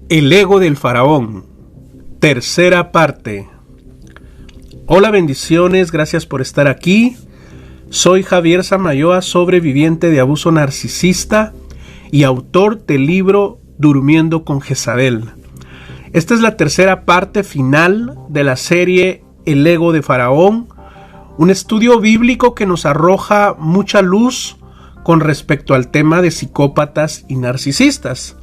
El ego del faraón, tercera parte. Hola, bendiciones, gracias por estar aquí. Soy Javier Samayoa, sobreviviente de abuso narcisista y autor del libro Durmiendo con Jezabel. Esta es la tercera parte final de la serie El ego de faraón, un estudio bíblico que nos arroja mucha luz con respecto al tema de psicópatas y narcisistas.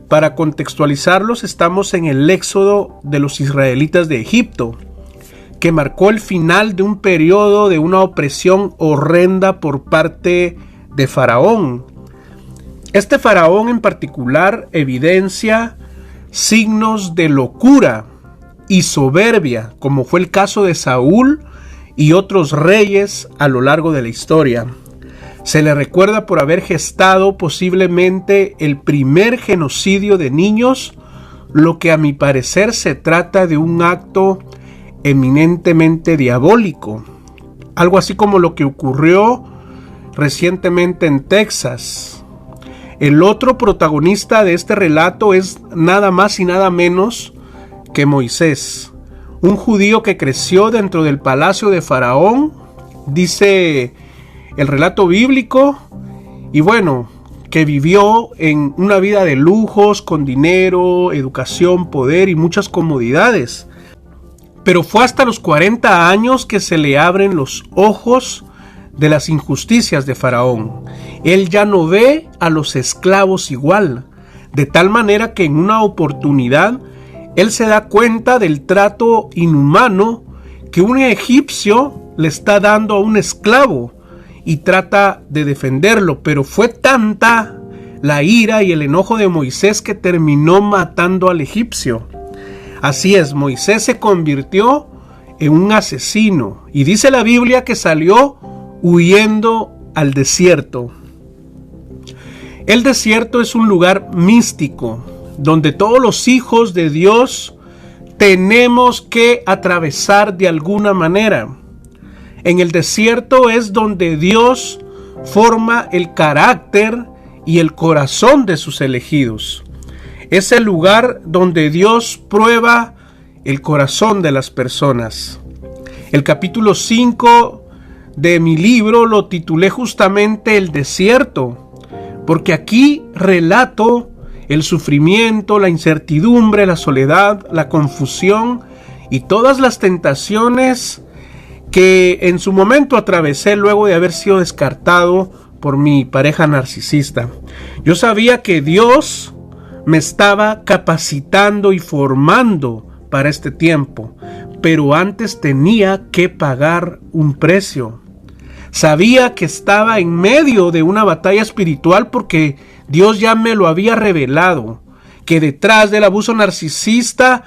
Para contextualizarlos, estamos en el éxodo de los israelitas de Egipto, que marcó el final de un periodo de una opresión horrenda por parte de Faraón. Este faraón en particular evidencia signos de locura y soberbia, como fue el caso de Saúl y otros reyes a lo largo de la historia. Se le recuerda por haber gestado posiblemente el primer genocidio de niños, lo que a mi parecer se trata de un acto eminentemente diabólico. Algo así como lo que ocurrió recientemente en Texas. El otro protagonista de este relato es nada más y nada menos que Moisés, un judío que creció dentro del palacio de Faraón, dice el relato bíblico, y bueno, que vivió en una vida de lujos, con dinero, educación, poder y muchas comodidades. Pero fue hasta los 40 años que se le abren los ojos de las injusticias de Faraón. Él ya no ve a los esclavos igual, de tal manera que en una oportunidad él se da cuenta del trato inhumano que un egipcio le está dando a un esclavo y trata de defenderlo, pero fue tanta la ira y el enojo de Moisés que terminó matando al egipcio. Así es, Moisés se convirtió en un asesino y dice la Biblia que salió huyendo al desierto. El desierto es un lugar místico donde todos los hijos de Dios tenemos que atravesar de alguna manera. En el desierto es donde Dios forma el carácter y el corazón de sus elegidos. Es el lugar donde Dios prueba el corazón de las personas. El capítulo 5 de mi libro lo titulé justamente El desierto, porque aquí relato el sufrimiento, la incertidumbre, la soledad, la confusión y todas las tentaciones que en su momento atravesé luego de haber sido descartado por mi pareja narcisista. Yo sabía que Dios me estaba capacitando y formando para este tiempo, pero antes tenía que pagar un precio. Sabía que estaba en medio de una batalla espiritual porque Dios ya me lo había revelado, que detrás del abuso narcisista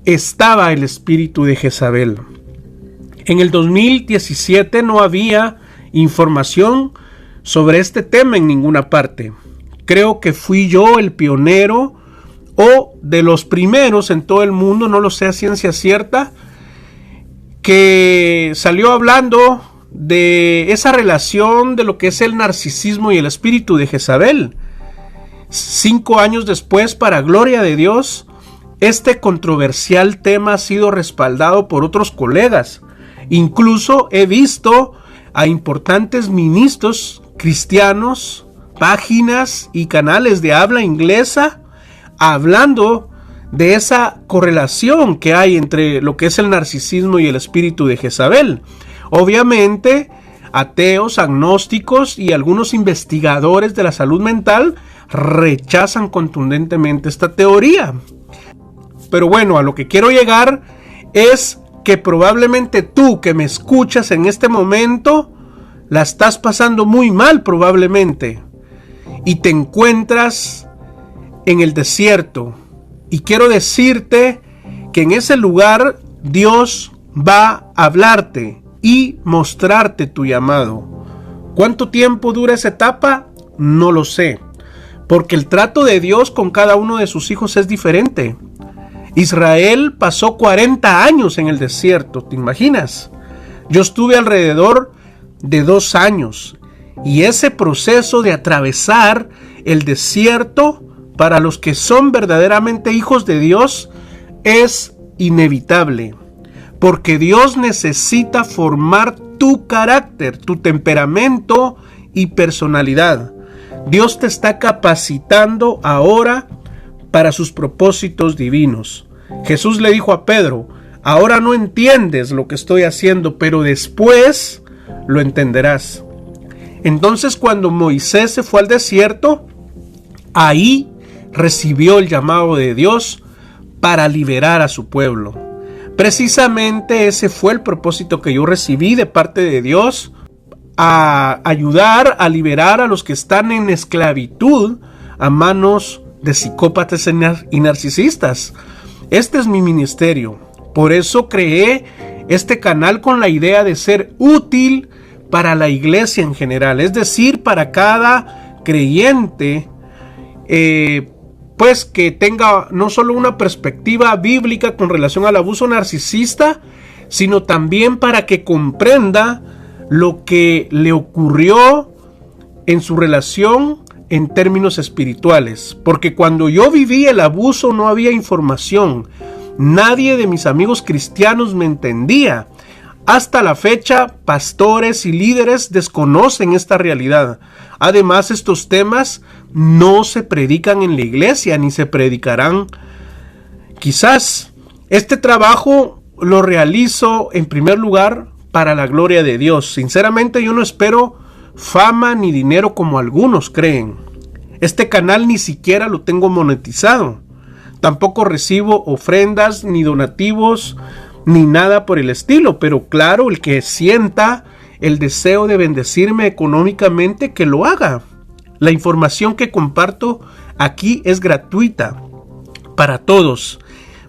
estaba el espíritu de Jezabel. En el 2017 no había información sobre este tema en ninguna parte. Creo que fui yo el pionero o de los primeros en todo el mundo, no lo sé a ciencia cierta, que salió hablando de esa relación de lo que es el narcisismo y el espíritu de Jezabel. 5 años después, para gloria de Dios, este controversial tema ha sido respaldado por otros colegas. Incluso he visto a importantes ministros cristianos, páginas y canales de habla inglesa hablando de esa correlación que hay entre lo que es el narcisismo y el espíritu de Jezabel. Obviamente, ateos, agnósticos y algunos investigadores de la salud mental rechazan contundentemente esta teoría. Pero bueno, a lo que quiero llegar es que probablemente tú que me escuchas en este momento la estás pasando muy mal probablemente y te encuentras en el desierto, y quiero decirte que en ese lugar Dios va a hablarte y mostrarte tu llamado. ¿Cuánto tiempo dura esa etapa? No lo sé, porque el trato de Dios con cada uno de sus hijos es diferente. Israel pasó 40 años en el desierto, ¿te imaginas? Yo estuve alrededor de 2 años y ese proceso de atravesar el desierto para los que son verdaderamente hijos de Dios es inevitable, porque Dios necesita formar tu carácter, tu temperamento y personalidad. Dios te está capacitando ahora para sus propósitos divinos. Jesús le dijo a Pedro: ahora no entiendes lo que estoy haciendo, pero después lo entenderás. Entonces, cuando Moisés se fue al desierto, ahí recibió el llamado de Dios para liberar a su pueblo. Precisamente ese fue el propósito que yo recibí de parte de Dios, a ayudar a liberar a los que están en esclavitud a manos de psicópatas y narcisistas. Este es mi ministerio. Por eso creé este canal con la idea de ser útil para la iglesia en general, es decir, para cada creyente, pues que tenga no solo una perspectiva bíblica con relación al abuso narcisista, sino también para que comprenda lo que le ocurrió en su relación en términos espirituales. Porque cuando yo viví el abuso no había información. Nadie de mis amigos cristianos me entendía. Hasta la fecha, pastores y líderes desconocen esta realidad. Además, estos temas no se predican en la iglesia, ni se predicarán. Quizás este trabajo lo realizo en primer lugar para la gloria de Dios. Sinceramente, yo no espero fama ni dinero como algunos creen. Este canal ni siquiera lo tengo monetizado. Tampoco recibo ofrendas ni donativos ni nada por el estilo, pero claro, el que sienta el deseo de bendecirme económicamente, que lo haga. La información que comparto aquí es gratuita para todos,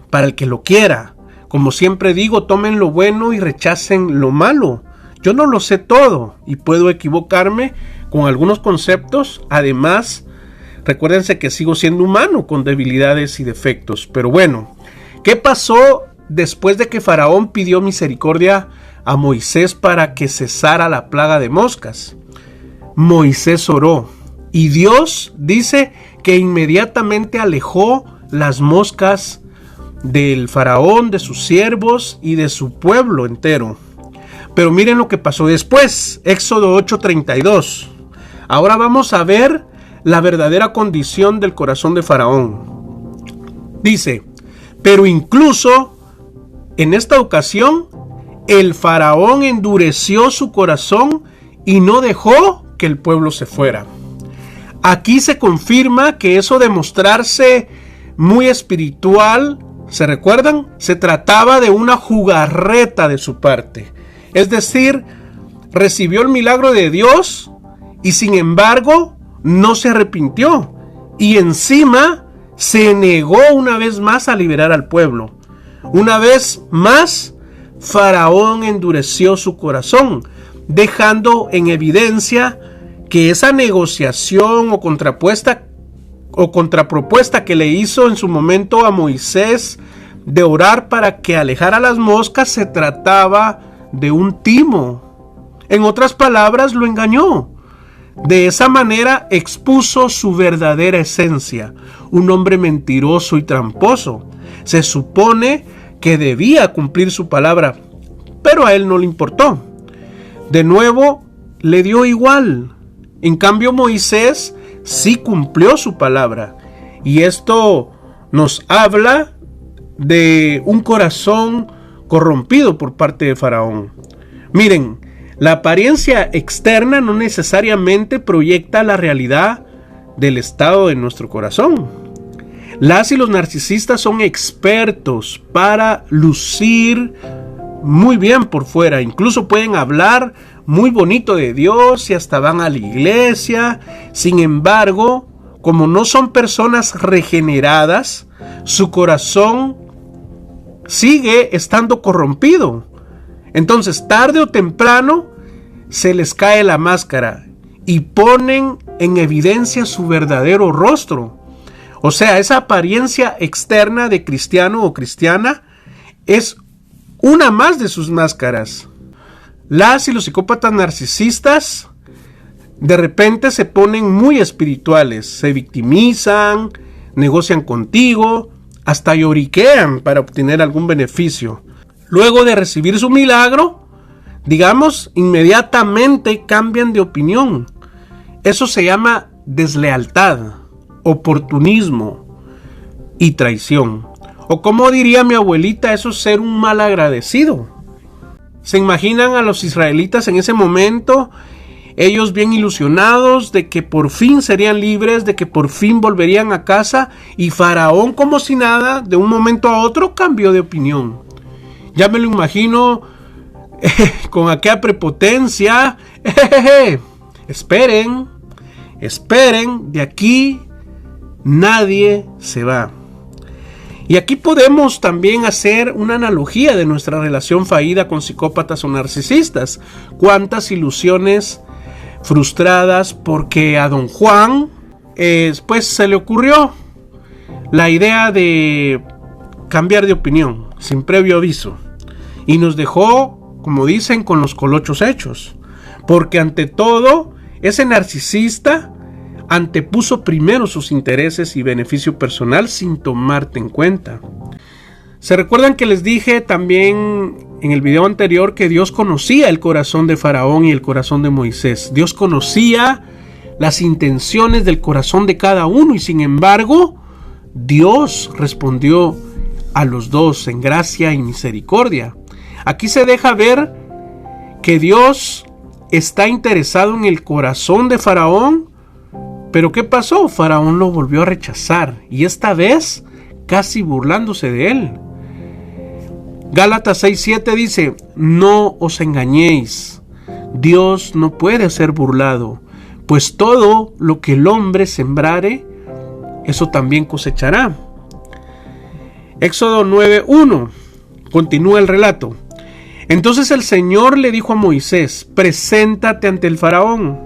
para el que lo quiera. Como siempre digo, tomen lo bueno y rechacen lo malo. Yo no lo sé todo y puedo equivocarme con algunos conceptos. Además, recuérdense que sigo siendo humano con debilidades y defectos. Pero bueno, ¿qué pasó después de que Faraón pidió misericordia a Moisés para que cesara la plaga de moscas? Moisés oró y Dios dice que inmediatamente alejó las moscas del faraón, de sus siervos y de su pueblo entero. Pero miren lo que pasó después. Éxodo 8:32. Ahora vamos a ver la verdadera condición del corazón de Faraón. Dice: pero incluso en esta ocasión el faraón endureció su corazón y no dejó que el pueblo se fuera. Aquí se confirma que eso de mostrarse muy espiritual, ¿se recuerdan? Se trataba de una jugarreta de su parte. Es decir, recibió el milagro de Dios y sin embargo no se arrepintió. Y encima se negó una vez más a liberar al pueblo. Una vez más, Faraón endureció su corazón, dejando en evidencia que esa negociación o contrapropuesta que le hizo en su momento a Moisés de orar para que alejara las moscas se trataba de un timo. En otras palabras, lo engañó. De esa manera expuso su verdadera esencia, un hombre mentiroso y tramposo. Se supone que debía cumplir su palabra, pero a él no le importó. De nuevo, le dio igual. En cambio, Moisés sí cumplió su palabra. Y esto nos habla de un corazón corrompido por parte de Faraón. Miren, la apariencia externa no necesariamente proyecta la realidad del estado de nuestro corazón. Las y los narcisistas son expertos para lucir muy bien por fuera. Incluso pueden hablar muy bonito de Dios y hasta van a la iglesia. Sin embargo, como no son personas regeneradas, su corazón sigue estando corrompido. Entonces, tarde o temprano, se les cae la máscara y ponen en evidencia su verdadero rostro. O sea, esa apariencia externa de cristiano o cristiana es una más de sus máscaras. Las y los psicópatas narcisistas de repente se ponen muy espirituales, se victimizan, negocian contigo, hasta lloriquean para obtener algún beneficio. Luego de recibir su milagro, digamos, inmediatamente cambian de opinión. Eso se llama deslealtad, oportunismo y traición. O como diría mi abuelita, eso es ser un mal agradecido. ¿Se imaginan a los israelitas en ese momento? Ellos bien ilusionados de que por fin serían libres, de que por fin volverían a casa, y Faraón, como si nada, de un momento a otro cambió de opinión. Ya me lo imagino con aquella prepotencia. Esperen, de aquí nadie se va. Y aquí podemos también hacer una analogía de nuestra relación fallida con psicópatas o narcisistas. Cuántas ilusiones frustradas porque a don Juan pues se le ocurrió la idea de cambiar de opinión sin previo aviso, y nos dejó, como dicen, con los colochos hechos, porque ante todo ese narcisista antepuso primero sus intereses y beneficio personal sin tomarte en cuenta. ¿Se recuerdan que les dije también en el video anterior que Dios conocía el corazón de Faraón y el corazón de Moisés? Dios conocía las intenciones del corazón de cada uno, y sin embargo Dios respondió a los dos en gracia y misericordia. Aquí se deja ver que Dios está interesado en el corazón de Faraón, pero ¿qué pasó? Faraón lo volvió a rechazar, y esta vez casi burlándose de él. Gálatas 6:7 dice: no os engañéis, Dios no puede ser burlado, pues todo lo que el hombre sembrare, eso también cosechará. Éxodo 9:1 continúa el relato. Entonces el Señor le dijo a Moisés: preséntate ante el Faraón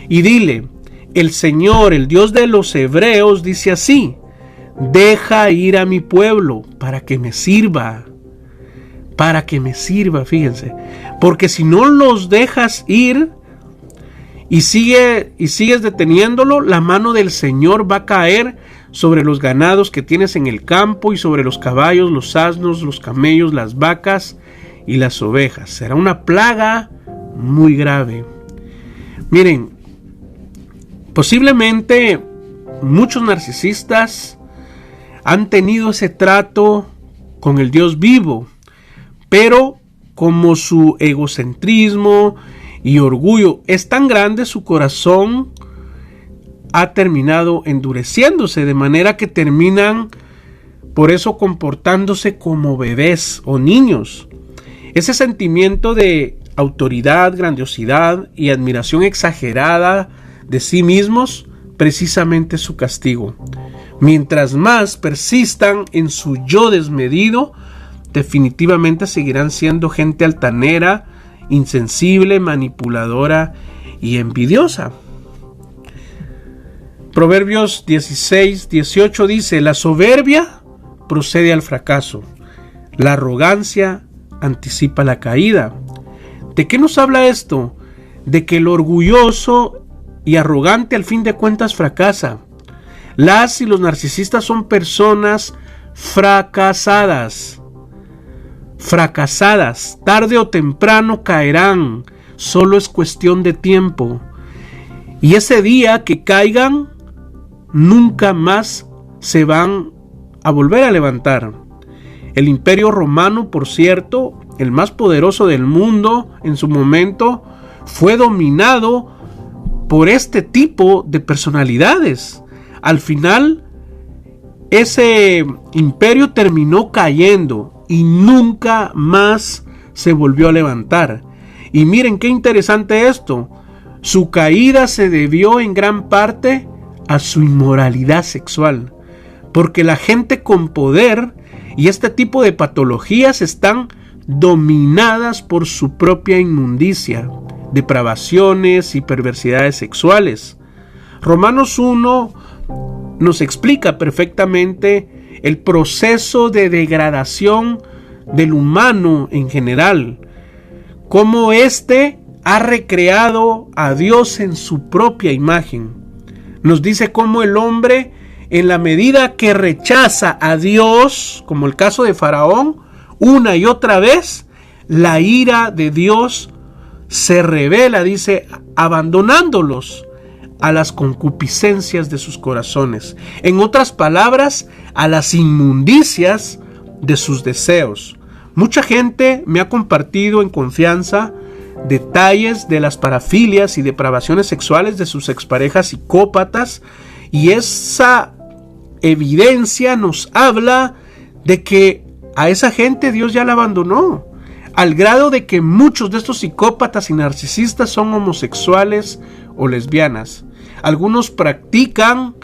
y dile: el Señor, el Dios de los hebreos, dice así: deja ir a mi pueblo para que me sirva. Para que me sirva, fíjense. Porque si no los dejas ir y sigues deteniéndolo, la mano del Señor va a caer sobre los ganados que tienes en el campo y sobre los caballos, los asnos, los camellos, las vacas y las ovejas. Será una plaga muy grave. Miren, posiblemente muchos narcisistas han tenido ese trato con el Dios vivo, pero como su egocentrismo y orgullo es tan grande, su corazón ha terminado endureciéndose, de manera que terminan por eso comportándose como bebés o niños. Ese sentimiento de autoridad, grandiosidad y admiración exagerada de sí mismos, precisamente es su castigo. Mientras más persistan en su yo desmedido, definitivamente seguirán siendo gente altanera, insensible, manipuladora y envidiosa. Proverbios 16:18 dice: la soberbia procede al fracaso, la arrogancia anticipa la caída. ¿De qué nos habla esto? De que el orgulloso y arrogante al fin de cuentas fracasa. Las y los narcisistas son personas fracasadas. Fracasadas, tarde o temprano caerán, solo es cuestión de tiempo. Y ese día que caigan, nunca más se van a volver a levantar. El Imperio Romano, por cierto, el más poderoso del mundo en su momento, fue dominado por este tipo de personalidades. Al final, ese imperio terminó cayendo y nunca más se volvió a levantar. Y miren qué interesante esto: su caída se debió en gran parte a su inmoralidad sexual, porque la gente con poder y este tipo de patologías están dominadas por su propia inmundicia, depravaciones y perversidades sexuales. Romanos 1 nos explica perfectamente el proceso de degradación del humano en general, cómo éste ha recreado a Dios en su propia imagen. Nos dice cómo el hombre en la medida que rechaza a Dios, como el caso de Faraón, una y otra vez, la ira de Dios se revela, dice, abandonándolos a las concupiscencias de sus corazones. En otras palabras, a las inmundicias de sus deseos. Mucha gente me ha compartido en confianza detalles de las parafilias y depravaciones sexuales de sus exparejas psicópatas, y esa evidencia nos habla de que a esa gente Dios ya la abandonó, al grado de que muchos de estos psicópatas y narcisistas son homosexuales o lesbianas. Algunos practican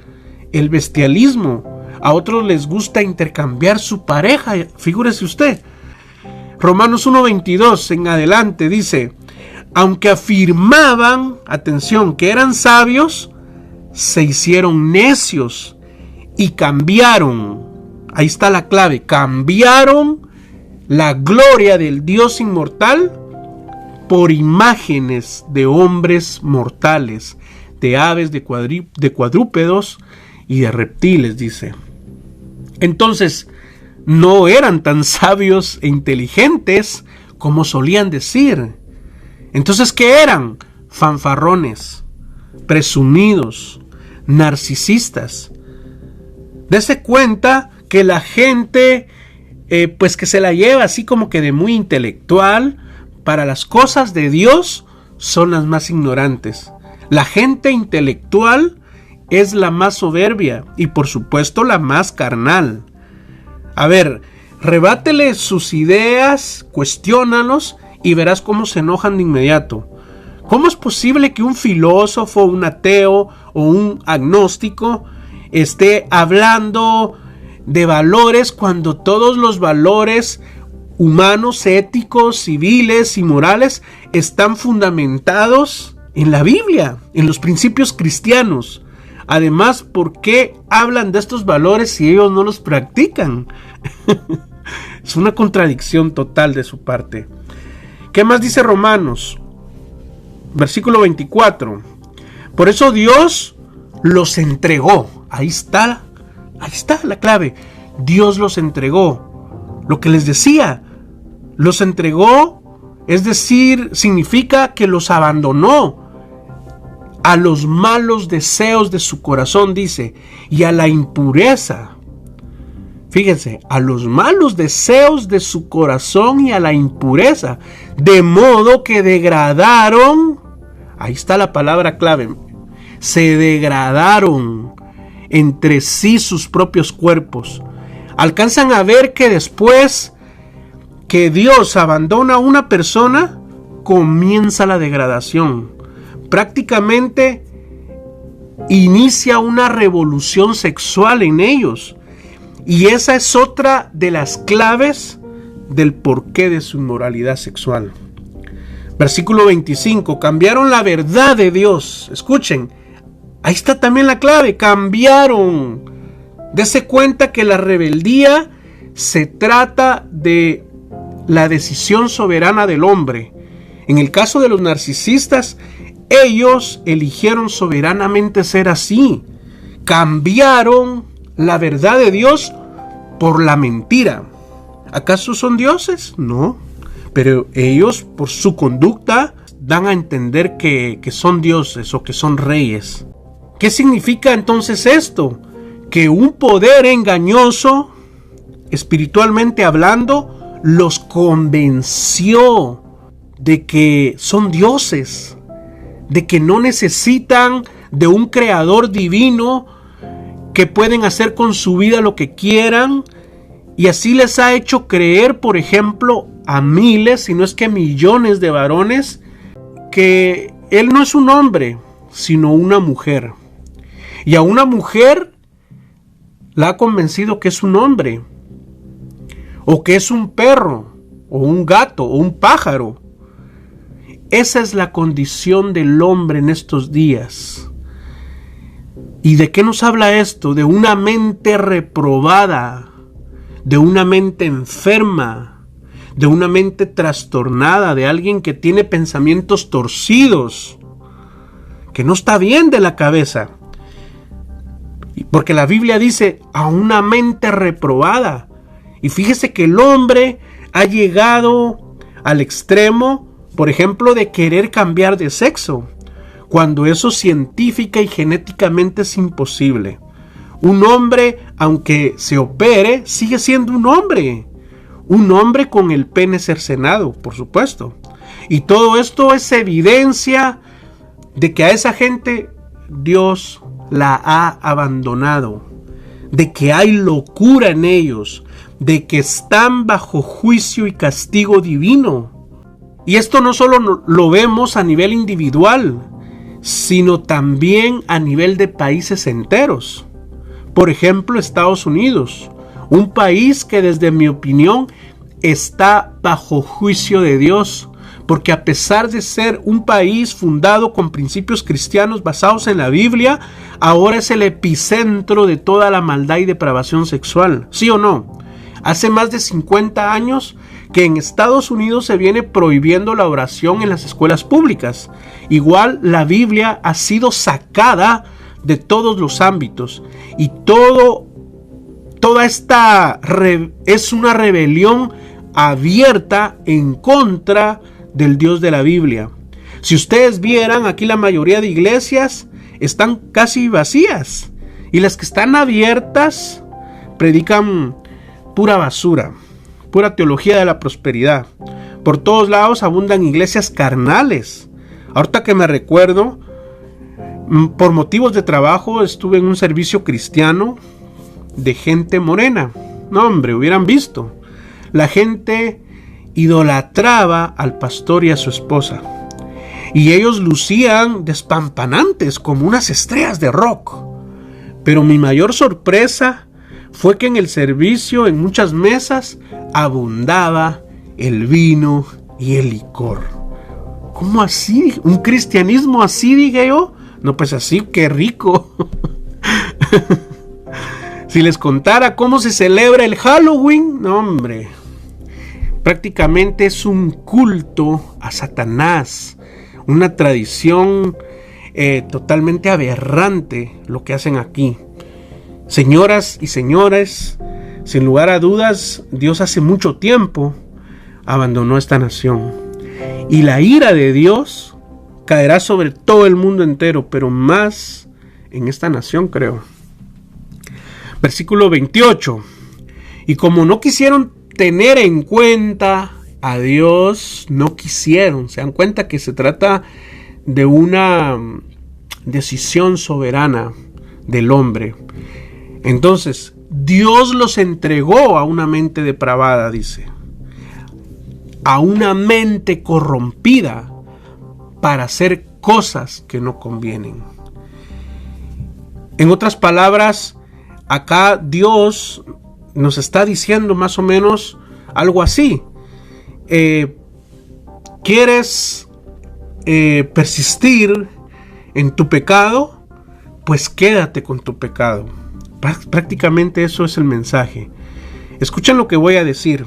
el bestialismo, a otros les gusta intercambiar su pareja, figúrese usted. Romanos 1:22 en adelante dice: aunque afirmaban, atención, que eran sabios, se hicieron necios y cambiaron, ahí está la clave, cambiaron la gloria del Dios inmortal por imágenes de hombres mortales, de aves, de cuadrúpedos y de reptiles, dice. Entonces, no eran tan sabios e inteligentes como solían decir. Entonces, ¿qué eran? Fanfarrones, presumidos, narcisistas. Dese cuenta que la gente, pues que se la lleva así como que de muy intelectual, para las cosas de Dios son las más ignorantes. La gente intelectual es la más soberbia y por supuesto la más carnal. A ver, rebátele sus ideas, cuestiónalos y verás cómo se enojan de inmediato. ¿Cómo es posible que un filósofo, un ateo o un agnóstico esté hablando de valores cuando todos los valores humanos, éticos, civiles y morales están fundamentados en la Biblia, en los principios cristianos? Además, ¿por qué hablan de estos valores si ellos no los practican? Es una contradicción total de su parte. ¿Qué más dice Romanos? Versículo 24. Por eso Dios los entregó. Ahí está la clave. Dios los entregó. Lo que les decía, los entregó, es decir, significa que los abandonó a los malos deseos de su corazón, dice, y a la impureza. Fíjense, a los malos deseos de su corazón y a la impureza, de modo que degradaron, ahí está la palabra clave, se degradaron entre sí sus propios cuerpos. Alcanzan a ver que después que Dios abandona a una persona, comienza la degradación. Prácticamente inicia una revolución sexual en ellos. Y esa es otra de las claves del porqué de su inmoralidad sexual. Versículo 25. Cambiaron la verdad de Dios. Escuchen, ahí está también la clave. Cambiaron. Dese cuenta que la rebeldía se trata de la decisión soberana del hombre. En el caso de los narcisistas, ellos eligieron soberanamente ser así. Cambiaron la verdad de Dios por la mentira. ¿Acaso son dioses? No. Pero ellos, por su conducta, dan a entender que son dioses o que son reyes. ¿Qué significa entonces esto? Que un poder engañoso, espiritualmente hablando, los convenció de que son dioses, de que no necesitan de un creador divino, que pueden hacer con su vida lo que quieran, y así les ha hecho creer, por ejemplo, a miles, si no es que millones de varones, que él no es un hombre, sino una mujer. Y a una mujer la ha convencido que es un hombre, o que es un perro, o un gato, o un pájaro. Esa es la condición del hombre en estos días. ¿Y de qué nos habla esto? De una mente reprobada, de una mente enferma, de una mente trastornada, de alguien que tiene pensamientos torcidos, que no está bien de la cabeza. Porque la Biblia dice a una mente reprobada. Y fíjese que el hombre ha llegado al extremo, por ejemplo, de querer cambiar de sexo, cuando eso científica y genéticamente es imposible. Un hombre, aunque se opere, sigue siendo un hombre. Un hombre con el pene cercenado, por supuesto. Y todo esto es evidencia de que a esa gente Dios la ha abandonado, de que hay locura en ellos, de que están bajo juicio y castigo divino. Y esto no solo lo vemos a nivel individual, sino también a nivel de países enteros. Por ejemplo, Estados Unidos, un país que desde mi opinión está bajo juicio de Dios, porque a pesar de ser un país fundado con principios cristianos basados en la Biblia, ahora es el epicentro de toda la maldad y depravación sexual. ¿Sí o no? Hace más de 50 años que en Estados Unidos se viene prohibiendo la oración en las escuelas públicas. Igual la Biblia ha sido sacada de todos los ámbitos y toda esta es una rebelión abierta en contra del Dios de la Biblia. Si ustedes vieran, aquí la mayoría de iglesias están casi vacías y las que están abiertas predican pura basura, pura teología de la prosperidad. Por todos lados abundan iglesias carnales. Ahorita que me recuerdo, por motivos de trabajo estuve en un servicio cristiano de gente morena. No, hombre, hubieran visto. La gente idolatraba al pastor y a su esposa. Y ellos lucían despampanantes como unas estrellas de rock. Pero mi mayor sorpresa fue que en el servicio, en muchas mesas, abundaba el vino y el licor. ¿Cómo así? ¿Un cristianismo así, dije yo? No, pues así, qué rico. Si les contara cómo se celebra el Halloween, no, hombre. Prácticamente es un culto a Satanás, una tradición totalmente aberrante lo que hacen aquí. Señoras y señores, sin lugar a dudas, Dios hace mucho tiempo abandonó esta nación. Y la ira de Dios caerá sobre todo el mundo entero, pero más en esta nación, creo. Versículo 28. Y como no quisieron tener en cuenta a Dios, no quisieron. Se dan cuenta que se trata de una decisión soberana del hombre. Entonces, Dios los entregó a una mente depravada, dice. A una mente corrompida para hacer cosas que no convienen. En otras palabras, acá Dios nos está diciendo más o menos algo así. ¿Quieres persistir en tu pecado? Pues quédate con tu pecado. Prácticamente eso es el mensaje. Escuchen lo que voy a decir.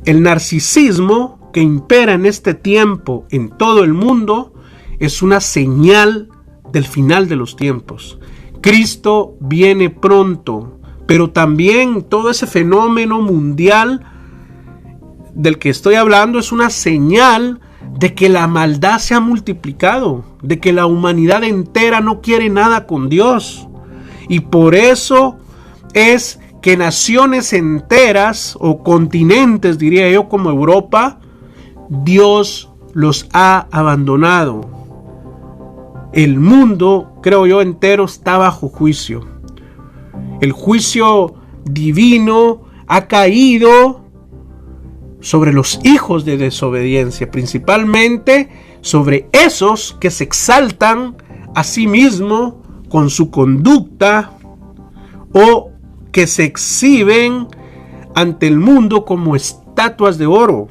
El narcisismo que impera en este tiempo en todo el mundo es una señal del final de los tiempos. Cristo viene pronto, pero también todo ese fenómeno mundial del que estoy hablando es una señal de que la maldad se ha multiplicado, de que la humanidad entera no quiere nada con Dios. Y por eso es que naciones enteras o continentes, diría yo, como Europa, Dios los ha abandonado. El mundo, creo yo, entero está bajo juicio. El juicio divino ha caído sobre los hijos de desobediencia, principalmente sobre esos que se exaltan a sí mismos con su conducta o que se exhiben ante el mundo como estatuas de oro.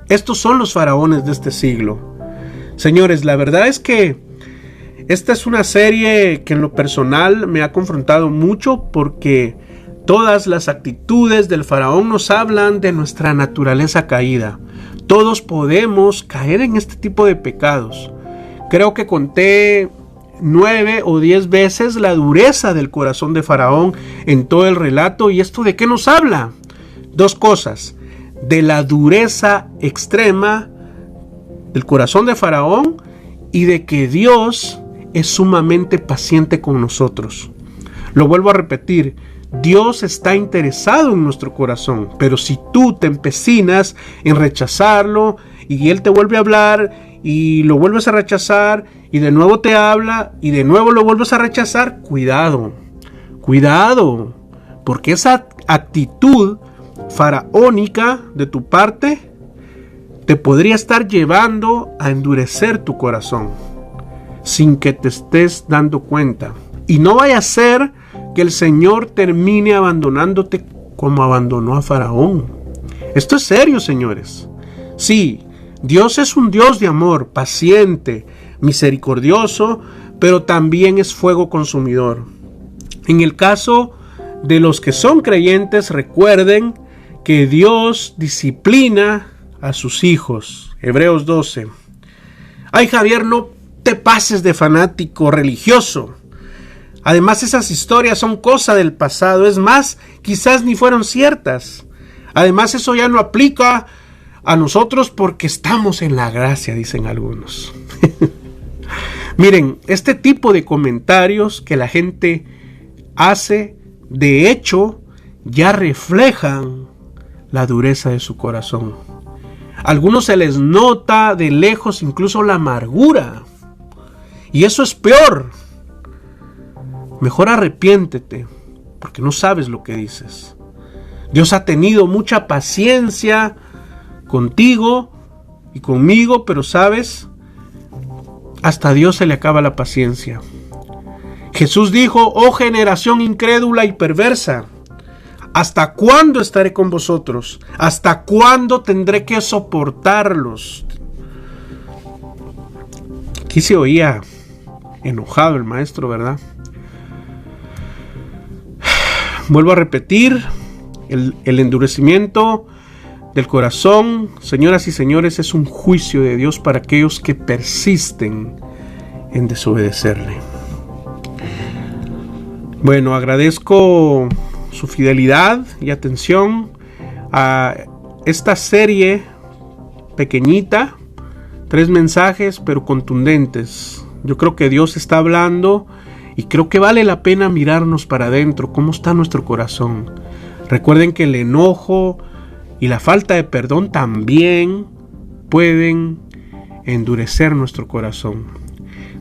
Estos son los faraones de este siglo. Señores, la verdad es que esta es una serie que en lo personal me ha confrontado mucho porque todas las actitudes del faraón nos hablan de nuestra naturaleza caída. Todos podemos caer en este tipo de pecados. Creo que conté 9 o 10 veces la dureza del corazón de Faraón en todo el relato. ¿Y esto de qué nos habla? Dos cosas: de la dureza extrema del corazón de Faraón y de que Dios es sumamente paciente con nosotros. Lo vuelvo a repetir: Dios está interesado en nuestro corazón, pero si tú te empecinas en rechazarlo y Él te vuelve a hablar y lo vuelves a rechazar y de nuevo te habla y de nuevo lo vuelves a rechazar, cuidado, porque esa actitud faraónica de tu parte te podría estar llevando a endurecer tu corazón sin que te estés dando cuenta. Y no vaya a ser que el Señor termine abandonándote como abandonó a Faraón. Esto es serio, señores. Sí, Dios es un Dios de amor, paciente, misericordioso, pero también es fuego consumidor. En el caso de los que son creyentes, recuerden que Dios disciplina a sus hijos. Hebreos 12. Ay, Javier, no te pases de fanático religioso. Además, esas historias son cosa del pasado. Es más, quizás ni fueron ciertas. Además, eso ya no aplica a nosotros porque estamos en la gracia, dicen algunos. Miren, este tipo de comentarios que la gente hace, de hecho, ya reflejan la dureza de su corazón. A algunos se les nota de lejos incluso la amargura. Y eso es peor. Mejor arrepiéntete, porque no sabes lo que dices. Dios ha tenido mucha paciencia contigo y conmigo, pero sabes, hasta a Dios se le acaba la paciencia. Jesús dijo: oh generación incrédula y perversa, ¿hasta cuándo estaré con vosotros? ¿Hasta cuándo tendré que soportarlos? Aquí se oía enojado el maestro, ¿verdad? Vuelvo a repetir, el endurecimiento del corazón, señoras y señores, es un juicio de Dios para aquellos que persisten en desobedecerle. Bueno, agradezco su fidelidad y atención a esta serie pequeñita, 3 mensajes pero contundentes. Yo creo que Dios está hablando y creo que vale la pena mirarnos para adentro, cómo está nuestro corazón. Recuerden que el enojo y la falta de perdón también pueden endurecer nuestro corazón.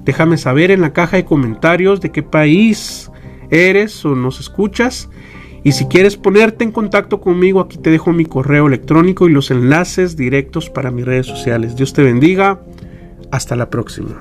Déjame saber en la caja de comentarios de qué país eres o nos escuchas. Y si quieres ponerte en contacto conmigo, aquí te dejo mi correo electrónico y los enlaces directos para mis redes sociales. Dios te bendiga. Hasta la próxima.